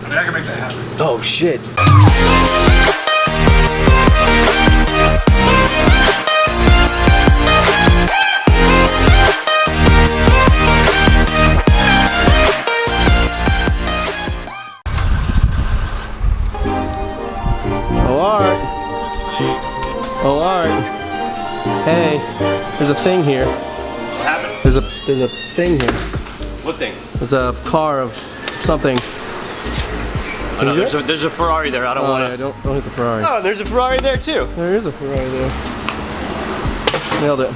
I mean, I can make that happen. Oh shit. Oh, Art. Oh, Art. Hey, there's a thing here. What happened? There's a thing here. What thing? There's a car of something. Oh, no, there's a Ferrari there. I don't want to. Yeah, don't hit the Ferrari. Oh, there's a Ferrari there too. There is a Ferrari there. Nailed it.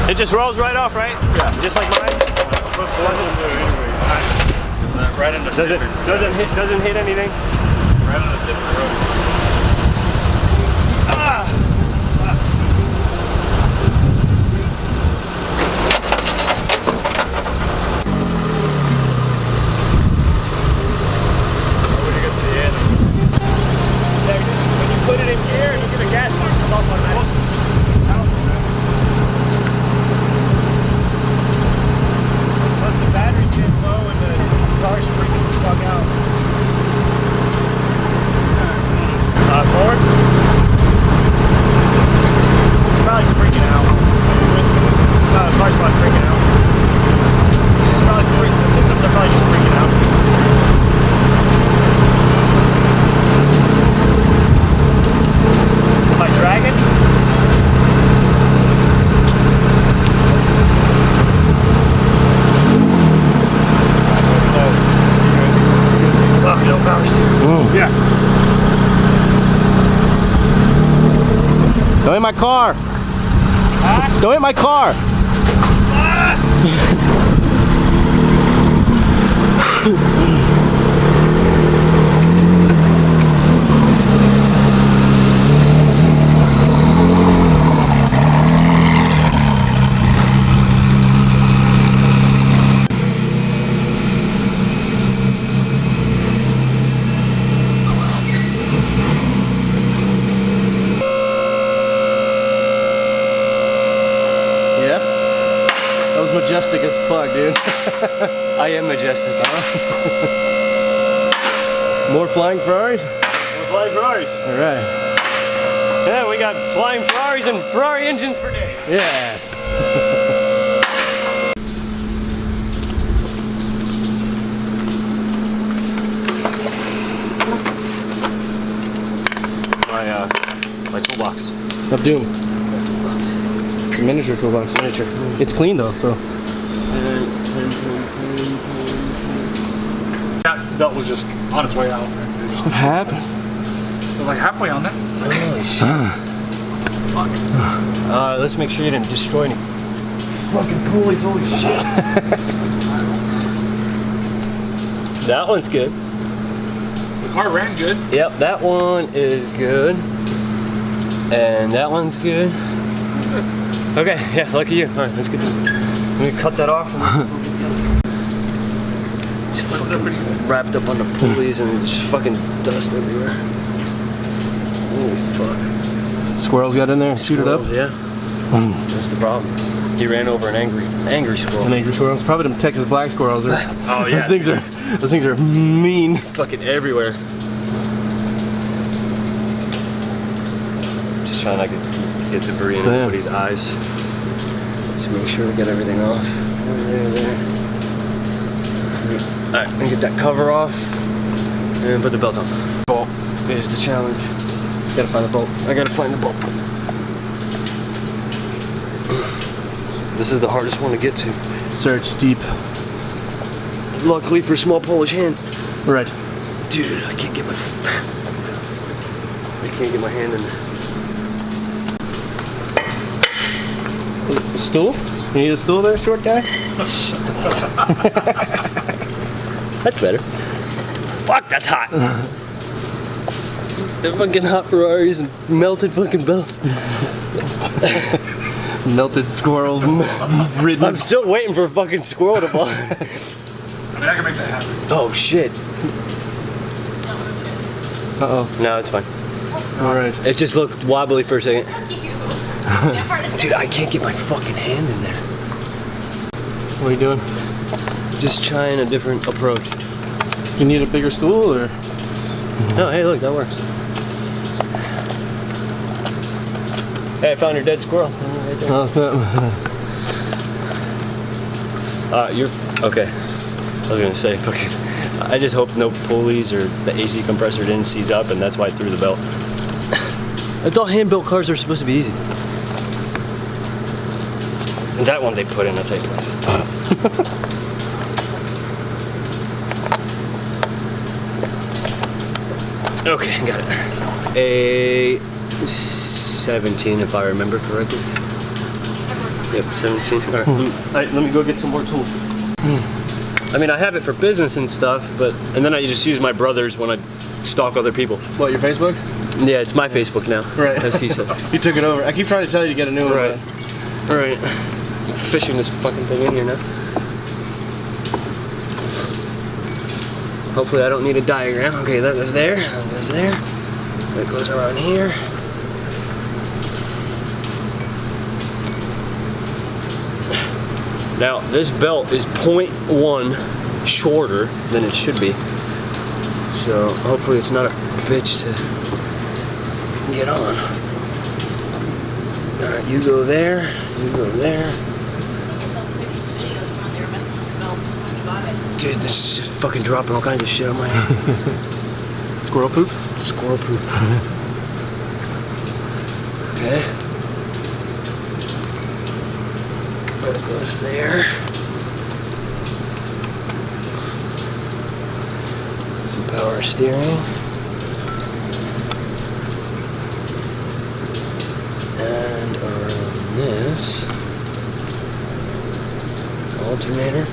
It just rolls right off, right? Yeah. Just like mine. Right in the Doesn't hit anything. Right on a different road. When you put it in gear and you get the gas starts come off automatically. Plus the battery's getting low and the car's freaking the fuck out. Forward? It's probably freaking out. No, the car's probably freaking out. It's probably freaking, the systems are probably just freaking out. Am I dragging? Fuck, no power steering. Yeah. Don't hit my car! Huh? Don't hit my car! Yeah? That was majestic as fuck, dude. I am majestic. More flying Ferraris? We're flying Ferraris. Alright. Yeah, we got flying Ferraris and Ferrari engines for days. Yes. My toolbox. Of Doom. It's a miniature toolbox. Miniature. It's clean though, so. That was just on its way out. What happened? It was like halfway on there. Holy shit. Let's make sure you didn't destroy any fucking pulleys. Holy shit. That one's good. The car ran good. Yep, that one is good. And that one's good. Okay, yeah, lucky you. Alright, let's get this. Let me cut that off. It's fucking wrapped up on the pulleys and there's just fucking dust everywhere. Holy fuck. Squirrels got in there and suited up. Yeah. That's the problem. He ran over an angry squirrel. An angry squirrel. It's probably them Texas black squirrels. Those yeah. those things are mean. Fucking everywhere. Just trying not to get debris in everybody's eyes. Just make sure we get everything off. There. Alright, I'm gonna get that cover off and put the belt on. Bolt is the challenge. Gotta find the bolt. I gotta find the bolt. This is the hardest one to get to. Search deep. Luckily for small Polish hands. Right. Dude, I can't get my hand in there. A stool? You need a stool there, short guy? That's better. Fuck, that's hot. They're fucking hot Ferraris and melted fucking belts. Melted squirrel ridden. I'm still waiting for a fucking squirrel to fall. I mean, I can make that happen. Oh shit. Uh-oh. No, it's fine. Alright. It just looked wobbly for a second. Dude, I can't get my fucking hand in there. What are you doing? Just trying a different approach. You need a bigger stool or? No, hey, look, that works. Hey, I found your dead squirrel. Right there. No, it's not. You're okay. I was gonna say, fucking. I just hope no pulleys or the AC compressor didn't seize up, and that's why I threw the belt. I thought hand-built cars are supposed to be easy. And that one they put in a tight place. Okay, got it. A 17, if I remember correctly. Yep, 17. All right, let me go get some more tools. I mean, I have it for business and stuff, and then I just use my brother's when I stalk other people. What, your Facebook? Yeah, it's my Facebook now. Right. As he says. You took it over. I keep trying to tell you to get a new one. Right. All right. Fishing this fucking thing in here now. Hopefully I don't need a diagram. Okay, that goes there, that goes there. That goes around here. Now, this belt is 0.1 shorter than it should be. So, hopefully it's not a bitch to get on. Alright, you go there, you go there. Dude, this is fucking dropping all kinds of shit on my head. Squirrel poop? Squirrel poop. Okay. That goes there. Power steering. And around this. Alternator.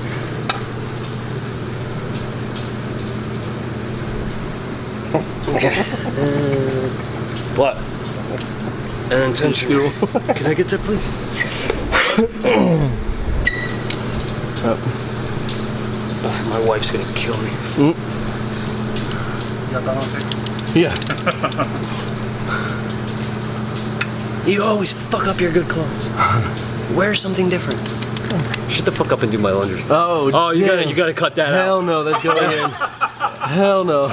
Okay. What? And tension. Can I get that, please? My wife's gonna kill me. You got that on tape? Yeah. You always fuck up your good clothes. Wear something different. Shut the fuck up and do my laundry. Oh, you gotta cut that out. Hell no, that's going in. Hell no.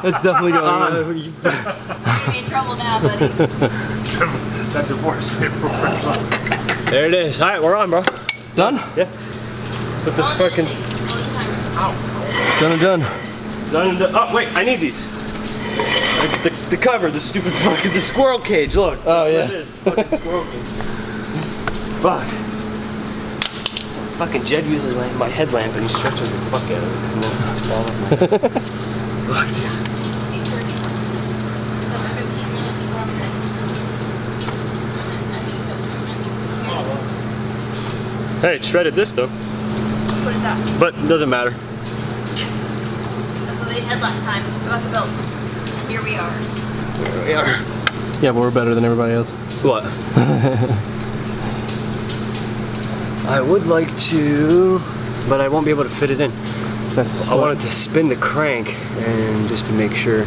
That's definitely going in. You're in trouble now, buddy. That divorce paperwork's up. There it is. All right, we're on, bro. Done? Yeah. Put the fucking Done and done. done and done. Oh wait, I need these. The cover, the stupid fucking the squirrel cage. Look. Oh, That's yeah. what it is. Fucking squirrel cage. Fuck. Fucking Jed uses my headlamp and he stretches the fuck out of it and then it's falling off my fuck, dude. Hey, it shredded this though. What is that? But it doesn't matter. That's what they said last time about the belts. And here we are. There we are. Yeah, but we're better than everybody else. What? I would like to, but I won't be able to fit it in. I wanted to spin the crank and just to make sure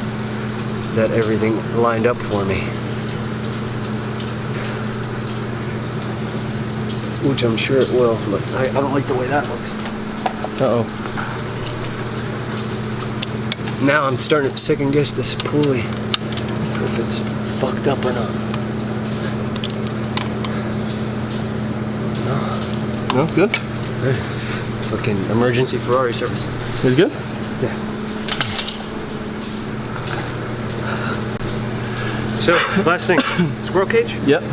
that everything lined up for me. Which I'm sure it will, but I don't like the way that looks. Uh-oh. Now I'm starting to second guess this pulley, if it's fucked up or not. No, it's good. Fucking emergency Ferrari service. It's good? Yeah. So, last thing. Squirrel cage? Yep.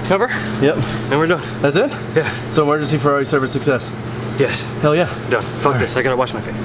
Cover? Yep. And we're done. That's it? Yeah. So emergency Ferrari service success. Yes. Hell yeah. Done. Fuck this. I gotta wash my face.